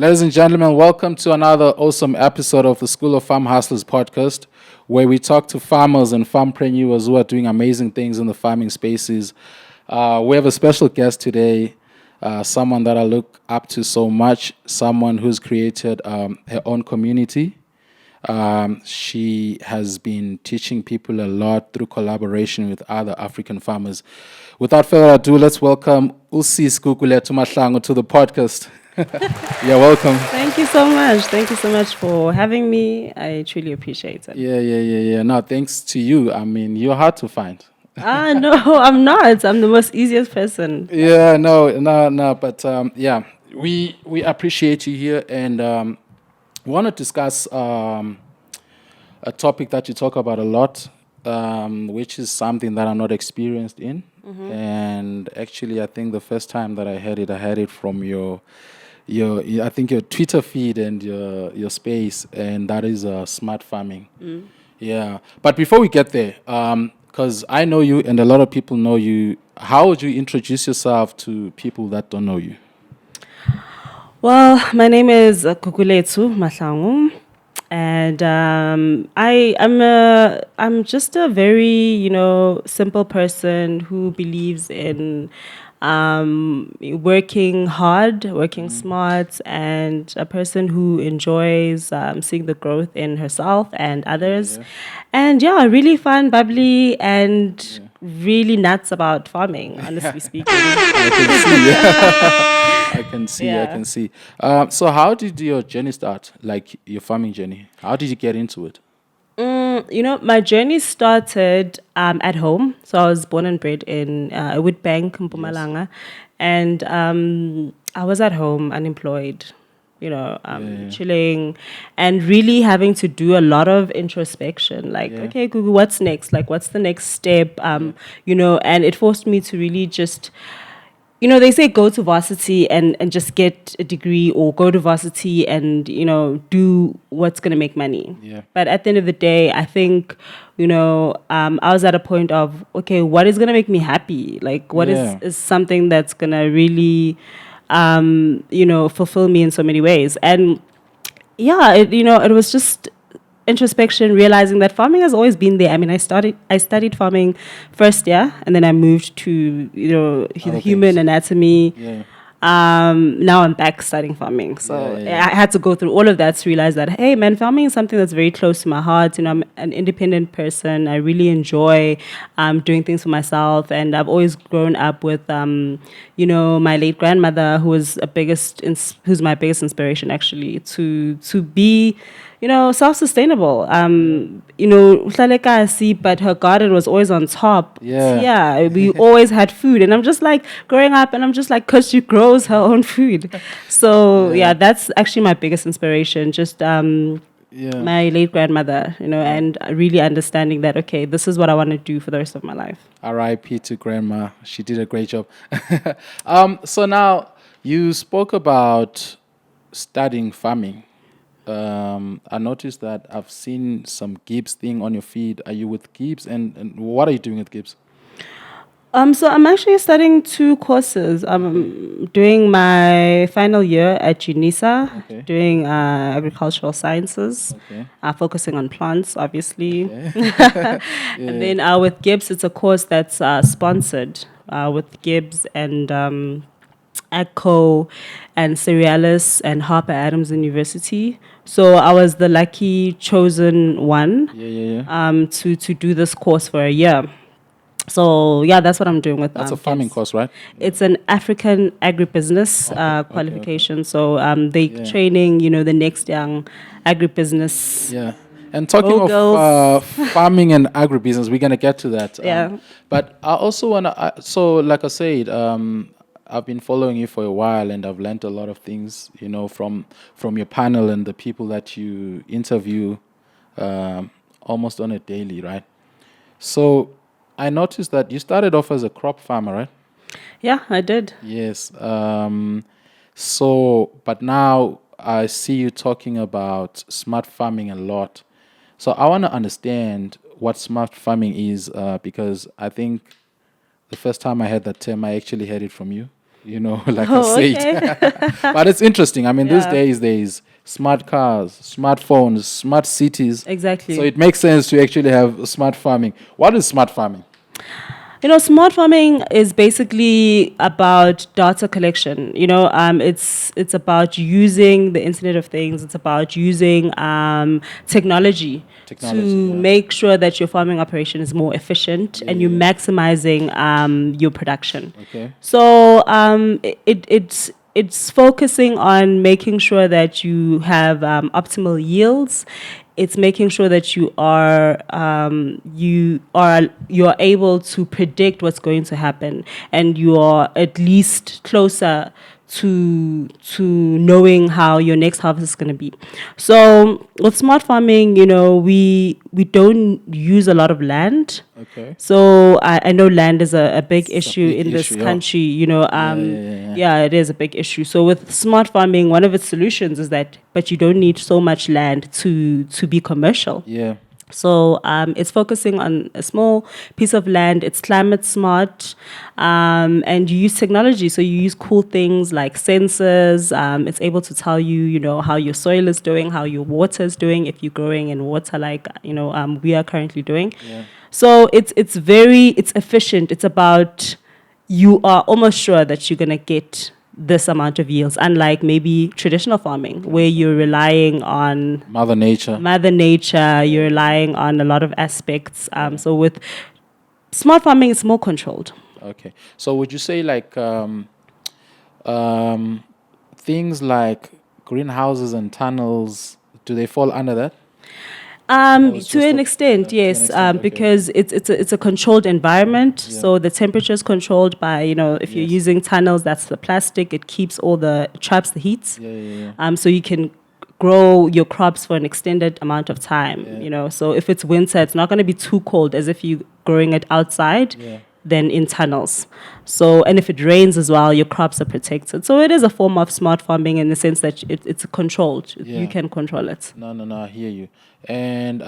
Ladies and gentlemen, welcome to another awesome episode of the School of Farm Hustlers podcast, where we talk to farmers and farmpreneurs who are doing amazing things in the farming spaces. We have a special guest today, someone that I look up to so much, someone who's created her own community. She has been teaching people a lot through collaboration with other African farmers. Without further ado, let's welcome Gugulethu Mahlangu to the podcast. You're welcome. Thank you so much. Thank you so much for having me. I truly appreciate it. Yeah. No, thanks to you. I mean, you're hard to find. No, I'm not. I'm the most easiest person. Yeah, no. But yeah, we appreciate you here, and we want to discuss a topic that you talk about a lot, which is something that I'm not experienced in. And actually, I think the first time that I heard it from your I think your Twitter feed and your space, and that is smart farming. Yeah, but before we get there, because I know you and a lot of people know you, how would you introduce yourself to people that don't know you? Well, my name is Gugulethu Mahlangu, and I'm just a very simple person who believes in working hard, working smart, and a person who enjoys seeing the growth in herself and others. Yeah. And really fun, bubbly, and really nuts about farming, honestly speaking. I can see. I Yeah. can see. So how did your journey start? Like your farming journey? How did you get into it? My journey started at home. So I was born and bred in Witbank, Mpumalanga. And I was at home, unemployed, chilling, and really having to do a lot of introspection. Like, okay, Google, what's next? Like, what's the next step? And it forced me to really just... they say go to varsity and just get a degree, or go to varsity and, do what's going to make money. Yeah. But at the end of the day, I think, I was at a point of, okay, what is going to make me happy? Like, what is something that's going to really, fulfill me in so many ways? And it was just introspection, realizing that farming has always been there. I mean, I studied farming first year, and then I moved to human anatomy. Yeah. Now I'm back studying farming, so I had to go through all of that to realize that, hey man, farming is something that's very close to my heart. I'm an independent person. I really enjoy doing things for myself, and I've always grown up with my late grandmother, who's my biggest inspiration, actually, to be self-sustainable. But her garden was always on top. Yeah. We always had food. And I'm just like growing up, and I'm just like, because she grows her own food. So, that's actually my biggest inspiration. Just my late grandmother, and really understanding that, okay, this is what I want to do for the rest of my life. R.I.P. to grandma. She did a great job. So now you spoke about studying farming. I noticed that I've seen some Gibbs thing on your feed. Are you with Gibbs? And what are you doing with Gibbs? So I'm actually studying 2 courses. I'm doing my final year at UNISA, doing agricultural sciences, focusing on plants, obviously. And then with Gibbs, it's a course that's sponsored with Gibbs and AGCO and Cerealis and Harper Adams University. So I was the lucky chosen one to do this course for a year. So that's what I'm doing with. That's a farming course, right? It's an African agribusiness qualification. So they training the next young agribusiness. Yeah. And talking of farming and agribusiness, we're gonna get to that. But I also wanna. So like I said, I've been following you for a while, and I've learned a lot of things, from your panel and the people that you interview, almost on a daily, right? So I noticed that you started off as a crop farmer, right? Yeah, I did. Yes. But now I see you talking about smart farming a lot. So I want to understand what smart farming is, because I think the first time I heard that term, I actually heard it from you. like I Oh, said. okay. But it's interesting. I mean, these Yeah. days there's smart cars, smartphones, smart cities. Exactly. So it makes sense to actually have smart farming. What is smart farming? Smart farming is basically about data collection. It's about using the Internet of Things. It's about using technology to Yeah. make sure that your farming operation is more efficient and you're maximizing your production. Okay. So it's focusing on making sure that you have optimal yields. It's making sure that you're able to predict what's going to happen, and you are at least closer to knowing how your next harvest is going to be. So with smart farming, we don't use a lot of land. Okay. So I know land is a big issue big in this issue, yeah. country. Yeah. It is a big issue. So with smart farming, one of its solutions is that, but you don't need so much land to be commercial. Yeah. So it's focusing on a small piece of land. It's climate smart, and you use technology. So you use cool things like sensors. It's able to tell you, how your soil is doing, how your water is doing, if you're growing in water like we are currently doing. Yeah. So it's efficient. It's about, you are almost sure that you're gonna get this amount of yields, unlike maybe traditional farming where you're relying on Mother Nature. You're relying on a lot of aspects. So with smart farming, it's more controlled. Okay. So would you say like things like greenhouses and tunnels, do they fall under that? it's To just an a- extent, to an yes, extent, okay. because it's a controlled environment. So the temperature is controlled by, if you're Yes. using tunnels, that's the plastic. It keeps traps the heat. Yeah. So you can grow your crops for an extended amount of time. So if it's winter, it's not going to be too cold as if you're growing it outside. Yeah. Than in tunnels. So, and if it rains as well, your crops are protected. So it is a form of smart farming in the sense that it's controlled. Yeah. You can control it. No, I hear you. And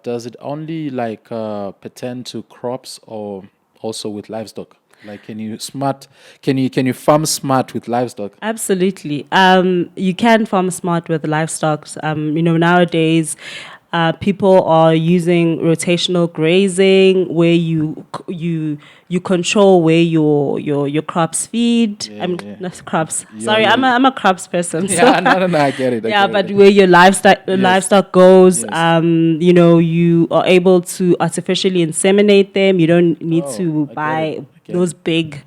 does it only like pertain to crops or also with livestock? Like, can you farm smart with livestock? Absolutely. You can farm smart with livestock. Nowadays, people are using rotational grazing, where you control where your crops feed. Not crops. Sorry, yeah. I'm a crops person. Yeah, no, I get it. But where your livestock goes, Yes. You are able to artificially inseminate them. You don't need to buy those big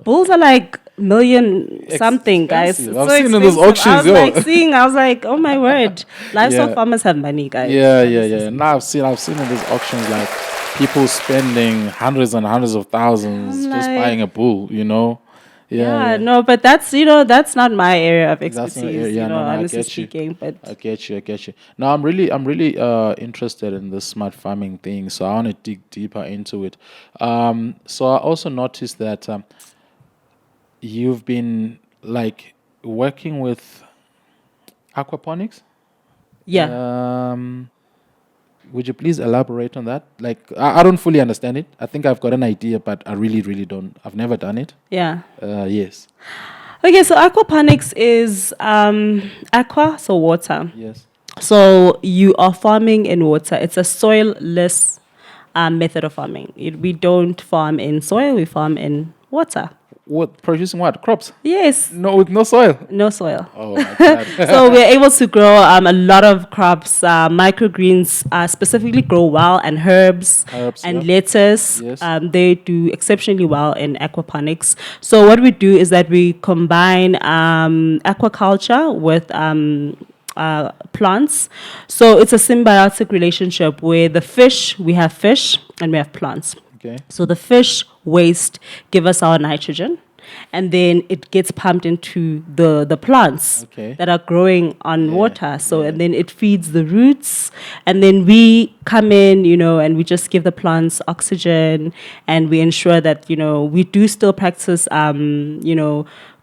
bulls are like million something, guys. Expensive. It's I've so seen in those expensive. auctions, I was like, oh my word, livestock Yeah. farmers have money, guys. Yeah. Now I've seen in these auctions like people spending hundreds and hundreds of thousands just like- buying a bull, Yeah. No, but that's not my area of That's expertise. not- yeah, no, I honestly get you. speaking, but I get you. No, I'm really interested in the smart farming thing, so I want to dig deeper into it. So I also noticed that you've been like working with aquaponics. yeah. Would you please elaborate on that? Like, I don't fully understand it. I think I've got an idea, but I really, really don't. I've never done it. Yeah. Yes. Okay, so aquaponics is aqua, so water. Yes. So you are farming in water. It's a soil-less method of farming. We don't farm in soil, we farm in water. What, producing what? Crops? Yes, No, with no soil. no soil. Oh my God. So we're able to grow a lot of crops. Microgreens specifically grow well, and herbs and yeah. lettuce. Yes. They do exceptionally well in aquaponics. So what we do is that we combine aquaculture with plants. So it's a symbiotic relationship where we have fish and we have plants. Okay. So the fish waste give us our nitrogen, and then it gets pumped into the plants that are growing on water. So and then it feeds the roots, and then we come in, and we just give the plants oxygen, and we ensure that we do still practice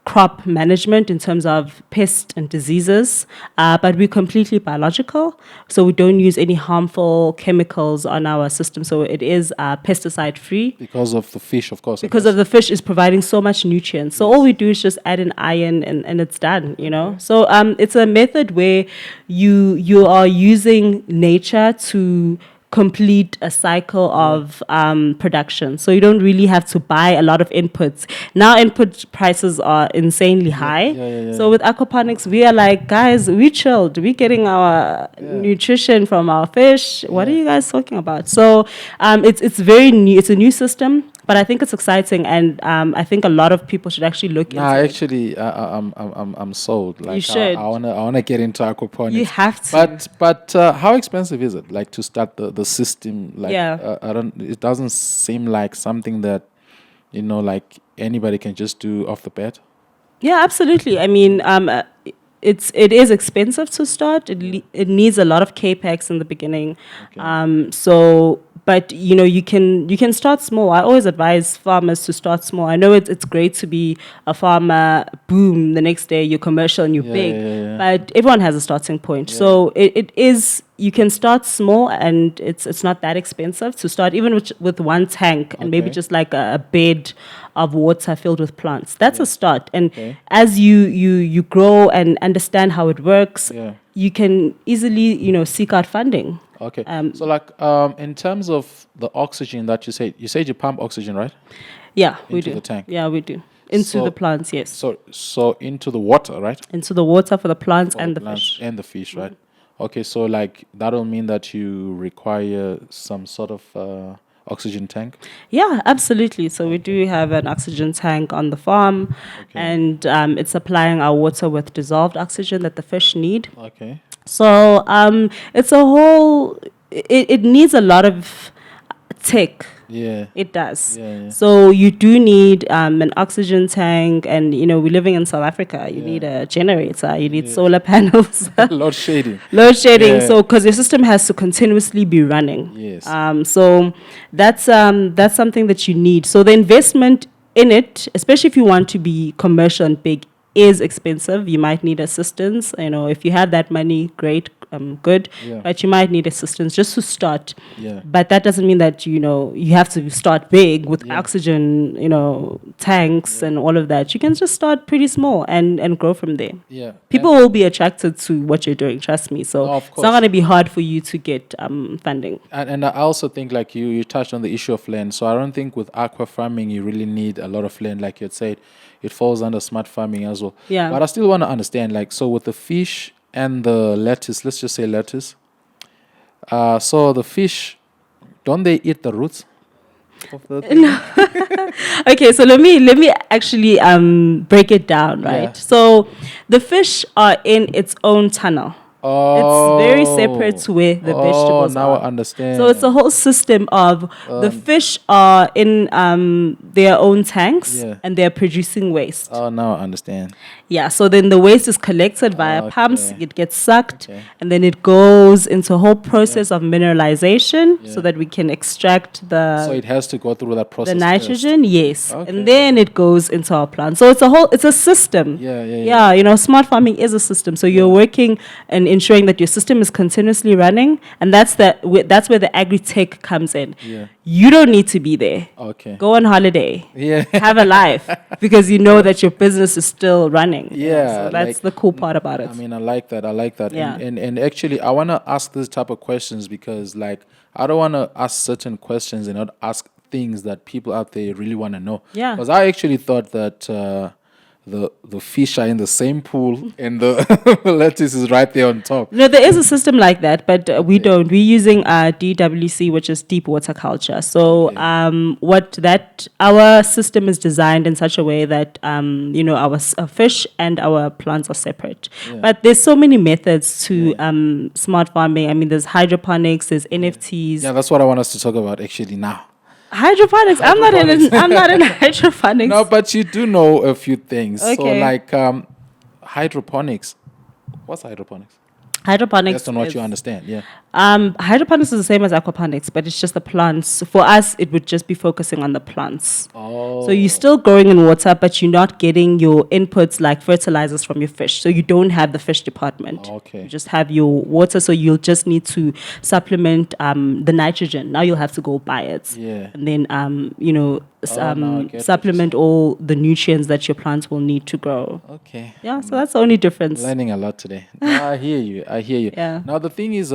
crop management in terms of pests and diseases, but we're completely biological, so we don't use any harmful chemicals on our system. So it is pesticide free. Because of the fish, of course. Because of the fish is providing so much nutrients. So all we do is just add an iron and it's done, you know. So it's a method where you are using nature to complete a cycle of production. So you don't really have to buy a lot of inputs. Now input prices are insanely high. So with aquaponics, we are like, guys, we chilled. We're getting our nutrition from our fish. What are you guys talking about? So it's very new. It's a new system. But I think it's exciting, and I think a lot of people should actually look into it. Actually, I'm sold. Like, you should. I wanna get into aquaponics. You have to. But how expensive is it? Like to start the system? Like, it doesn't seem like something that, you know, like anybody can just do off the bat. Yeah, absolutely. I mean, it is expensive to start. It needs a lot of capex in the beginning. But you know, you can start small. I always advise farmers to start small. I know it's great to be a farmer, boom, the next day you're commercial and you're big. But everyone has a starting point. So it is, you can start small, and it's not that expensive to start, even with one tank and maybe just like a bed of water filled with plants. That's a start. And as you grow and understand how it works, you can easily, you know, seek out funding. Okay. So like in terms of the oxygen that you said you pump oxygen, right? Yeah, we do. Into the tank. Yeah, we do. Into the plants, yes. So into the water, right? Into the water for the plants and the fish. And the fish, right? Okay, so like that'll mean that you require some sort of oxygen tank? Yeah, absolutely. So we do have an oxygen tank on the farm, and it's supplying our water with dissolved oxygen that the fish need. Okay. So it's a whole, it needs a lot of tech. Yeah. It does. Yeah. So you do need an oxygen tank, and you know, we're living in South Africa. You need a generator, you need solar panels. Load shedding. So because your system has to continuously be running. Yes. So that's something that you need. So the investment in it, especially if you want to be commercial and big, is expensive. You might need assistance. You know, if you have that money, great, good. But you might need assistance just to start. But that doesn't mean that, you know, you have to start big with oxygen, you know, tanks and all of that. You can just start pretty small and grow from there. People will be attracted to what you're doing, trust me. So it's not going to be hard for you to get funding. And I also think, like you touched on the issue of land. So I don't think with aqua farming you really need a lot of land, like you had said. It falls under smart farming as well. But I still want to understand, like, so with the fish and the lettuce, let's just say lettuce. So the fish, don't they eat the roots of the thing? No. Okay, so let me actually break it down, right? So the fish are in its own tunnel. It's very separate to where the vegetables now are. I understand. So it's a whole system of the fish are in their own tanks and they're producing waste. Now I understand. Yeah, so then the waste is collected via pumps, it gets sucked, and then it goes into a whole process of mineralization so that we can extract the... So it has to go through that process. The nitrogen, yes. And then it goes into our plant. So it's a system. Yeah, you know, smart farming is a system. So you're working and ensuring that your system is continuously running, and that's where the agri-tech comes in. You don't need to be there. Go on holiday. Have a life, because you know that your business is still running. So that's the cool part about it. I mean, I like that. And actually, I want to ask this type of questions because, like, I don't want to ask certain questions and not ask things that people out there really want to know. Because I actually thought that the fish are in the same pool and the lettuce is right there on top. No, there is a system like that, but we don't. We're using DWC, which is deep water culture. So our system is designed in such a way that you know, our fish and our plants are separate. But there's so many methods to smart farming. I mean, there's hydroponics, there's NFTs. Yeah, that's what I want us to talk about actually now. Hydroponics. I'm not in hydroponics. No, but you do know a few things. Okay. So like hydroponics. What's hydroponics? Hydroponics. Based on what you understand, Hydroponics is the same as aquaponics, but it's just the plants. For us, it would just be focusing on the plants. Oh. So you're still growing in water, but you're not getting your inputs like fertilizers from your fish. So you don't have the fish department. Okay. You just have your water, so you'll just need to supplement the nitrogen. Now you'll have to go buy it. Yeah. And then, now I get supplement all the nutrients that your plants will need to grow. Okay. Yeah, so that's the only difference. Learning a lot today. No, I hear you. Yeah. Now the thing is,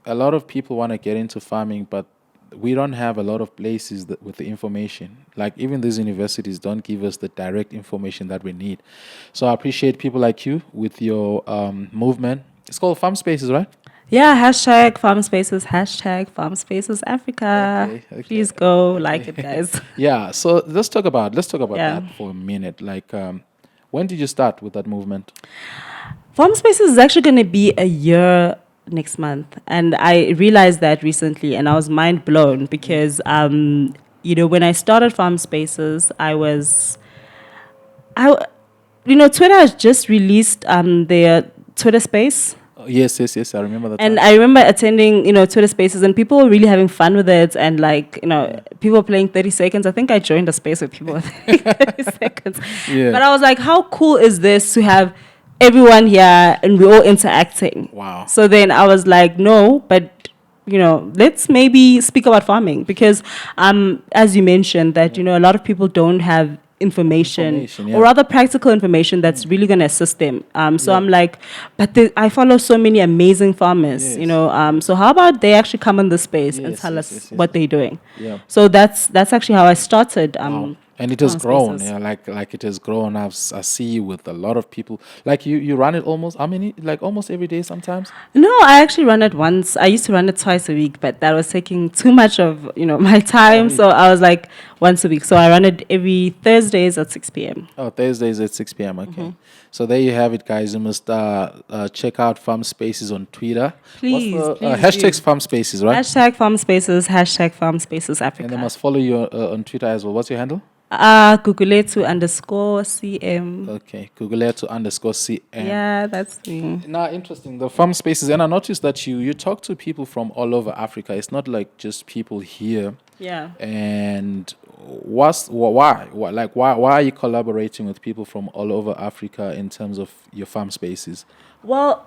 a lot of people want to get into farming, but we don't have a lot of places with the information. Like even these universities don't give us the direct information that we need. So I appreciate people like you with your movement. It's called Farmspaces, right? Yeah, hashtag Farmspaces, hashtag Farmspaces Africa. Okay. Please go like it, guys. Yeah. So let's talk about Yeah. that for a minute. Like, when did you start with that movement? Farmspaces is actually going to be a year next month, and I realized that recently, and I was mind blown because, when I started Farmspaces, Twitter has just released their Twitter space. Yes. I remember that. And time. I remember attending, Twitter Spaces, and people were really having fun with it, and people were playing 30 seconds. I think I joined a space with people with 30 seconds. Yeah. But I was like, how cool is this to have everyone here and we're all interacting? Wow. So then I was like, no, but let's maybe speak about farming because, as you mentioned, that a lot of people don't have information yeah. or rather practical information that's really going to assist them. So I'm like, but I follow so many amazing farmers, Yes. so how about they actually come in this space and Yes, tell yes, us yes, what they're doing? Yeah. So that's actually how I started. Wow. And it has grown, Farmspaces. yeah. Like it has grown. I see you with a lot of people. Like you run it almost how many? Like almost every day sometimes. No, I actually run it once. I used to run it twice a week, but that was taking too much of my time. really? So I was like once a week. So I run it every Thursdays at 6 p.m. Oh, Thursdays at 6 p.m. Okay. So there you have it, guys. You must check out Farm Spaces on Twitter. Please, What's the please hashtags do. Farm Spaces, right? Hashtag Farmspaces, hashtag Farmspaces Africa. And they must follow you on Twitter as well. What's your handle? Gugulethu _CM. Okay, Gugulethu _CM. Yeah, that's me. Now, interesting. The Farm Spaces, and I noticed that you talk to people from all over Africa. It's not like just people here. Yeah. And why are you collaborating with people from all over Africa in terms of your farm spaces? Well,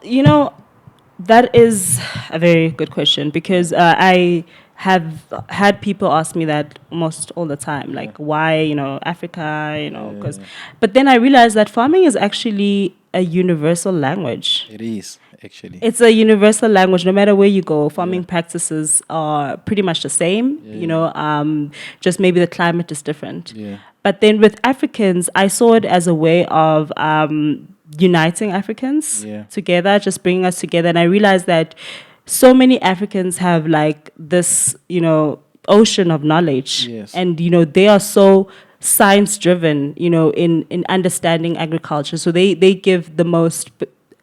that is a very good question because I have had people ask me that almost all the time, like why, Africa, because, but then I realized that farming is actually a universal language. It is, actually. It's a universal language. No matter where you go, farming practices are pretty much the same, just maybe the climate is different. Yeah. But then with Africans, I saw it as a way of uniting Africans together, just bringing us together. And I realized that so many Africans have like this, ocean of knowledge. Yes. And, they are so science driven, in understanding agriculture. So they give the most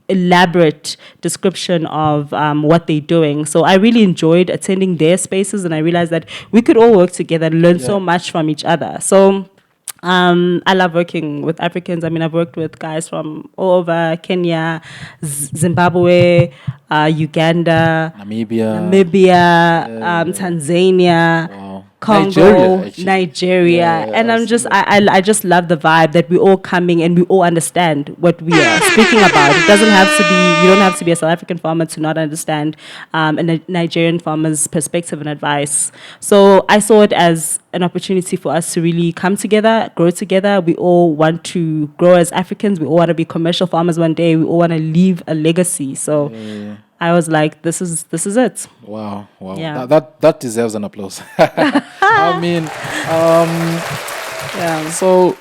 elaborate description of what they're doing. So I really enjoyed attending their spaces, and I realized that we could all work together and learn so much from each other. So I love working with Africans. I mean, I've worked with guys from all over Kenya, Zimbabwe, Uganda, Namibia, Tanzania, wow. Congo, Nigeria, Nigeria. And I'm just, I just love the vibe that we're all coming and we all understand what we are speaking about. It doesn't have to be, you don't have to be a South African farmer to not understand a Nigerian farmer's perspective and advice. So I saw it as an opportunity for us to really come together, grow together. We all want to grow as Africans. We all want to be commercial farmers one day. We all want to leave a legacy. So I was like, this is it. Wow. Yeah. That deserves an applause. I mean, so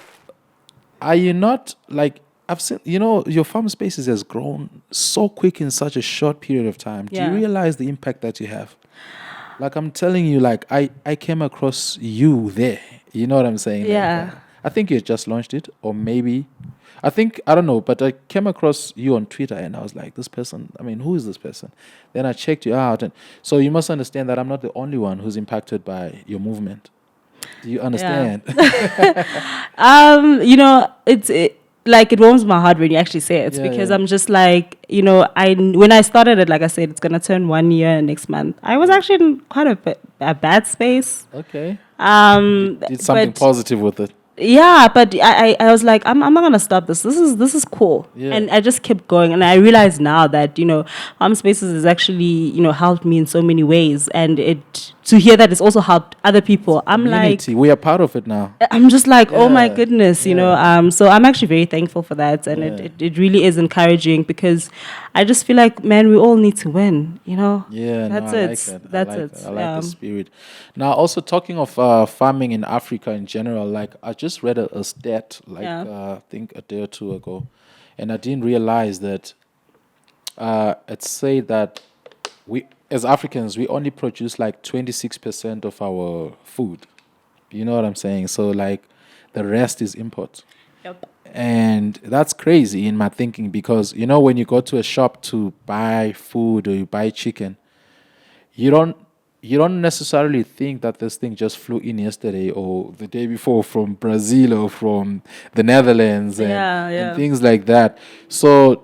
are you not like, I've seen, your farm spaces has grown so quick in such a short period of time. Do you realize the impact that you have? Like I'm telling you, like I came across you there. You know what I'm saying? Yeah. Like, I think you just launched it, or maybe, I don't know, but I came across you on Twitter and I was like, this person, I mean, who is this person? Then I checked you out. And so you must understand that I'm not the only one who's impacted by your movement. Do you understand? Yeah. like it warms my heart when you actually say it, because I'm just like, when I started it, like I said, it's gonna turn 1 year next month. I was actually in quite a bad space. Okay. Did something But positive with it. yeah, but I was like, I'm not gonna stop this. This is cool. Yeah. And I just kept going, and I realize now that Homespaces has actually helped me in so many ways, and to hear that it's also helped other people. Community. We are part of it now. I'm just like, oh my Yeah. goodness, Yeah. so I'm actually very thankful for that, and Yeah. it really is encouraging, because I just feel like, man, we all need to win. Yeah, That's no, I it. like that. That's I like it. that. I like the spirit. Now, also talking of farming in Africa in general, like I just read a stat, like Yeah. I think a day or two ago, and I didn't realize that it said that we, as Africans, we only produce like 26% of our food. You know what I'm saying? So like the rest is import. Yep. And that's crazy in my thinking, because when you go to a shop to buy food or you buy chicken, you don't necessarily think that this thing just flew in yesterday or the day before from Brazil or from the Netherlands and things like that. So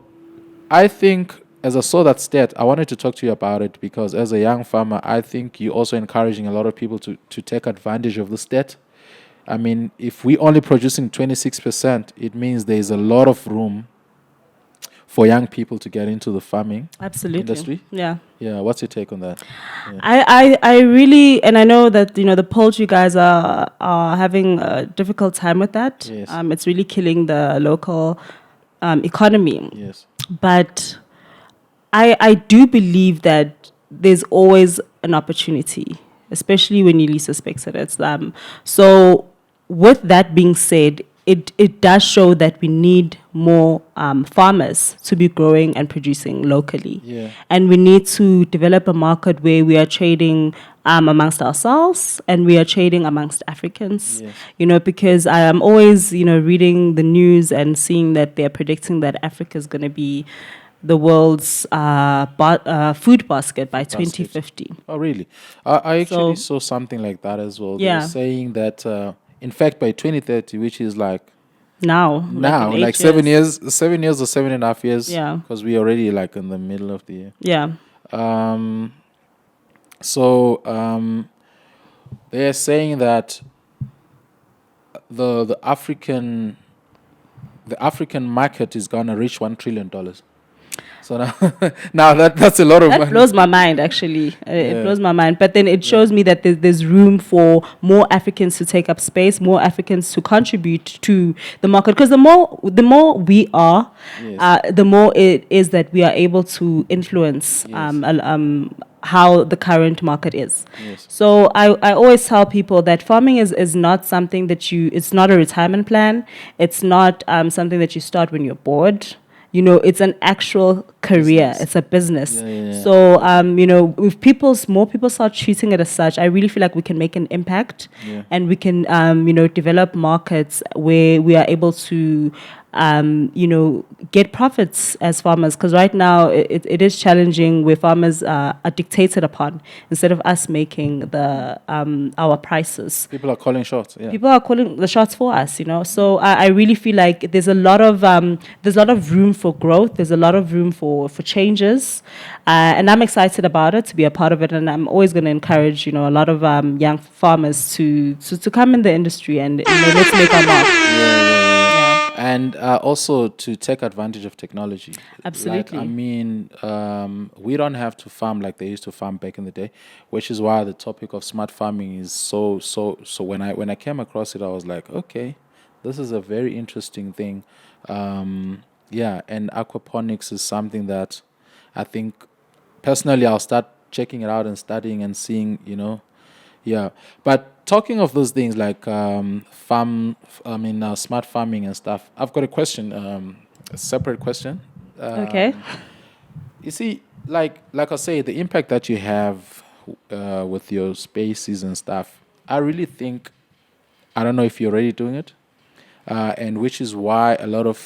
I think, as I saw that stat, I wanted to talk to you about it, because as a young farmer, I think you're also encouraging a lot of people to take advantage of the stat. I mean, if we're only producing 26%, it means there's a lot of room for young people to get into the farming industry. Yeah. Yeah, what's your take on that? Yeah. I really, and I know that the poultry guys are having a difficult time with that. Yes. It's really killing the local economy. Yes. But I do believe that there's always an opportunity, especially when you least suspect it. So with that being said, it does show that we need more farmers to be growing and producing locally. Yeah. And we need to develop a market where we are trading amongst ourselves, and we are trading amongst Africans. Yes. Because I am always, reading the news and seeing that they're predicting that Africa is going to be the world's food basket by 2050. Oh, really? I actually saw something like that as well. They were saying that, in fact, by 2030, which is like now, like 7 years, 7 years or 7.5 years. Yeah. Because we already like in the middle of the year. Yeah. So they're saying that the African market is gonna reach $1 trillion. So now that's a lot of money. That blows my mind, actually. It blows my mind. But then it shows me that there's room for more Africans to take up space, more Africans to contribute to the market. Because the more we are, the more it is that we are able to influence how the current market is. Yes. So I always tell people that farming is not something that it's not a retirement plan. It's not something that you start when you're bored. It's an actual career. Business. It's a business. Yeah. So, if more people start treating it as such, I really feel like we can make an impact, and we can, develop markets where we are able to, get profits as farmers. Because right now it is challenging, where farmers are dictated upon instead of us making our prices. People are calling shots. Yeah. People are calling the shots for us. So I really feel like there's a lot of room for growth. There's a lot of room for changes, and I'm excited about it, to be a part of it. And I'm always going to encourage a lot of young farmers to come in the industry, and let's make our mark. And also to take advantage of technology. Absolutely. Like, I mean, we don't have to farm like they used to farm back in the day, which is why the topic of smart farming is so. When I came across it, I was like, okay, this is a very interesting thing. And aquaponics is something that I think personally I'll start checking it out and studying and seeing, Yeah, but talking of those things like smart farming and stuff, I've got a question, a separate question. Okay. You see, like I say, the impact that you have with your spaces and stuff, I really think, I don't know if you're already doing it, and which is why a lot of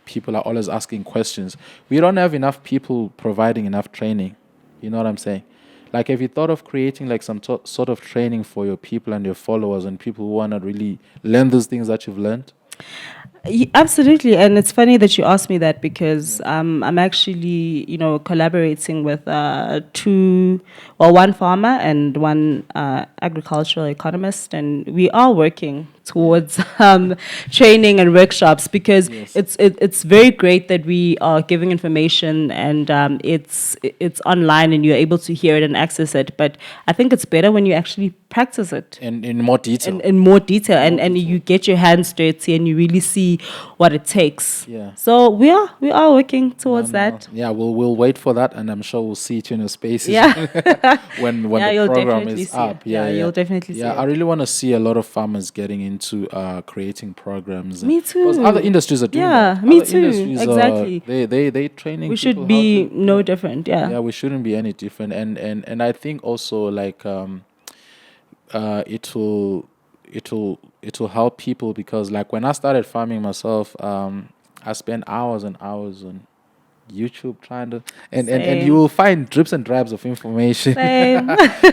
people are always asking questions. We don't have enough people providing enough training. You know what I'm saying? Like, have you thought of creating like some sort of training for your people and your followers and people who want to really learn those things that you've learned? Absolutely, and it's funny that you asked me that because I'm actually, collaborating with one farmer and one agricultural economist, and we are working towards training and workshops because it's very great that we are giving information and it's online and you're able to hear it and access it. But I think it's better when you actually practice it in more detail. in more detail, and you get your hands dirty and you really see what it takes. Yeah. So we are working towards that. Yeah, we'll wait for that, and I'm sure we'll see it in your spaces. Yeah. when Yeah, the you'll program definitely is see up. it. Yeah, you'll definitely see Yeah, I it. really want to see a lot of farmers getting into creating programs. Me too. Because other industries are doing Yeah, that. me Other too. industries Exactly. they training We people should how be to, no different. Yeah. yeah, we shouldn't be any different. And I think also like it will help people because like when I started farming myself, I spent hours and hours on YouTube trying to and you Same. will find drips and drabs of information. Same.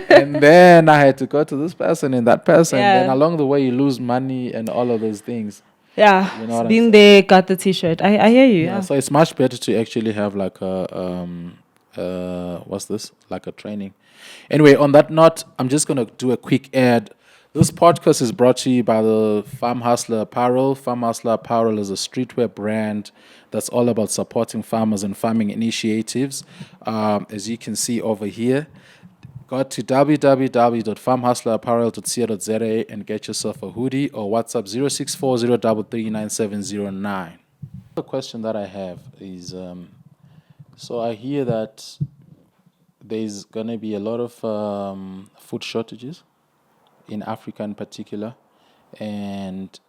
And then I had to go to this person and that person. And then Yeah. along the way you lose money and all of those things. Yeah. You know what I'm Been saying? there, got the T-shirt. I hear you. Yeah, Yeah. so it's much better to actually have like a what's this? Like a training. Anyway, on that note, I'm just gonna do a quick ad. This podcast is brought to you by the Farmhustler Apparel. Farmhustler Apparel is a streetwear brand that's all about supporting farmers and farming initiatives. As you can see over here, go to www.farmhustlerapparel.co.za and get yourself a hoodie or WhatsApp 0640339709. The question that I have is so I hear that there's going to be a lot of food shortages in Africa in particular. And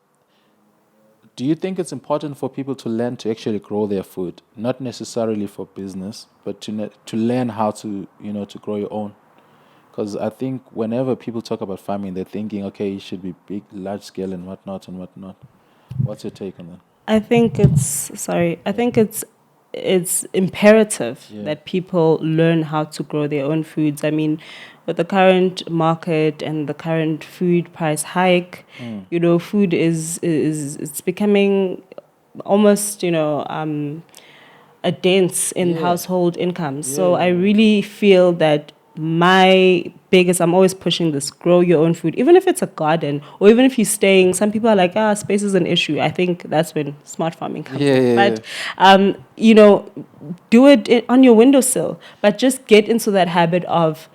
do you think it's important for people to learn to actually grow their food, not necessarily for business, but to learn how to, to grow your own? Because I think whenever people talk about farming, they're thinking, okay, it should be big, large scale and whatnot and whatnot. What's your take on that? I think it's imperative Yeah. that people learn how to grow their own foods. I mean, with the current market and the current food price hike, food is it's becoming almost, a dent in Yeah. household incomes. So Yeah. I really feel that I'm always pushing this: grow your own food, even if it's a garden or even if you're staying. Some people are like, space is an issue. I think that's when smart farming comes in. But do it on your windowsill, but just get into that habit of,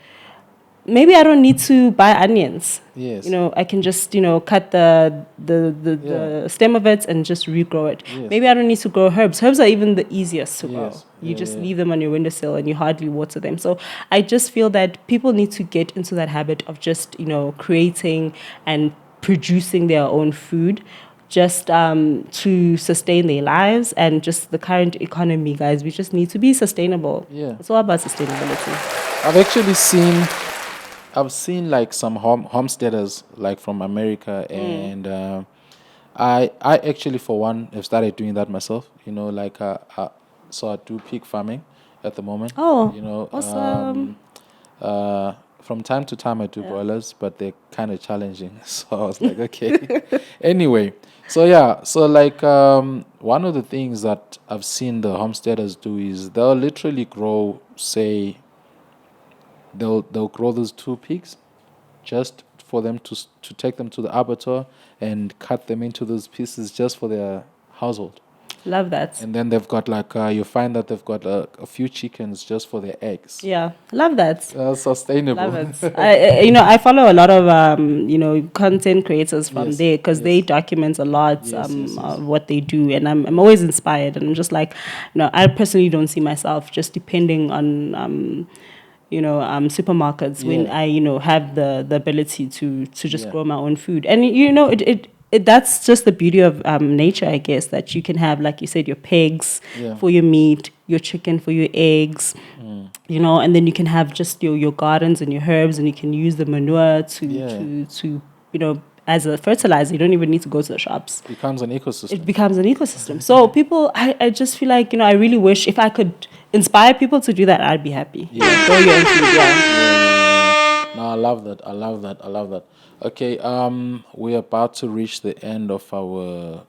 maybe I don't need to buy onions. Yes. I can just, cut the stem of it and just regrow it. Yes. Maybe I don't need to grow herbs. Herbs are even the easiest to grow. Yes. You just Yeah. leave them on your windowsill and you hardly water them. So I just feel that people need to get into that habit of just, creating and producing their own food, just to sustain their lives and just the current economy, guys. We just need to be sustainable. Yeah. It's all about sustainability. I've seen like some homesteaders like from America, and I actually for one have started doing that myself. So I do pig farming at the moment. Oh, Um, awesome. from time to time I do broilers, but they're kind of challenging. So I was like, okay. Anyway, so yeah, so like one of the things that I've seen the homesteaders do is they'll literally grow, say, they'll grow those two pigs just for them to take them to the abattoir and cut them into those pieces just for their household. Love that. And then they've got like you find that they've got a few chickens just for their eggs. Yeah, love that. Sustainable. Love it. I follow a lot of content creators from there because they document a lot of what they do, and I'm always inspired, and I'm just like, I personally don't see myself just depending on supermarkets when I have the ability to just grow my own food. And that's just the beauty of nature, I guess, that you can have, like you said, your pigs for your meat, your chicken for your eggs, and then you can have just your gardens and your herbs, and you can use the manure to as a fertilizer. You don't even need to go to the shops. It becomes an ecosystem. So people, I just feel like, I really wish if I could inspire people to do that, I'd be happy. Yeah. Grow your own food, yeah. No, I love that. Okay, we're about to reach the end of our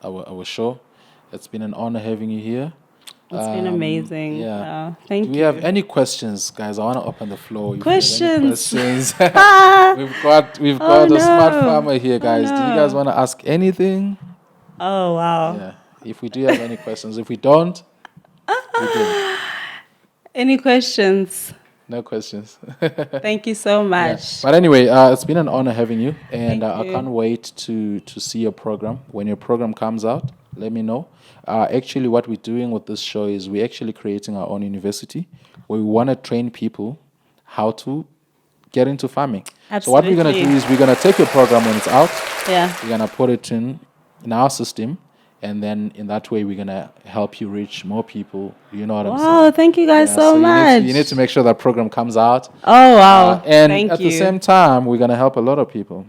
our show. It's been an honor having you here. It's been amazing. Yeah. Thank you. Do we have any questions, guys? I want to open the floor. If Questions. you have any questions. we've got a smart farmer here, guys. Do you guys want to ask anything? Oh wow. Yeah. If we do have any questions, if we don't, we do. Any questions? No questions. Thank you so much. Yeah. But anyway, it's been an honor having you, and I you. can't wait to see your program. When your program comes out, let me know. Actually, what we're doing with this show is we're actually creating our own university where we want to train people how to get into farming. Absolutely. So what we're going to do is we're going to take your program when it's out. Yeah. We're going to put it in our system. And then in that way, we're going to help you reach more people. You know what I'm saying? Wow, thank you guys so much. You need to make sure that program comes out. Oh, wow. And thank at you. the same time, we're going to help a lot of people.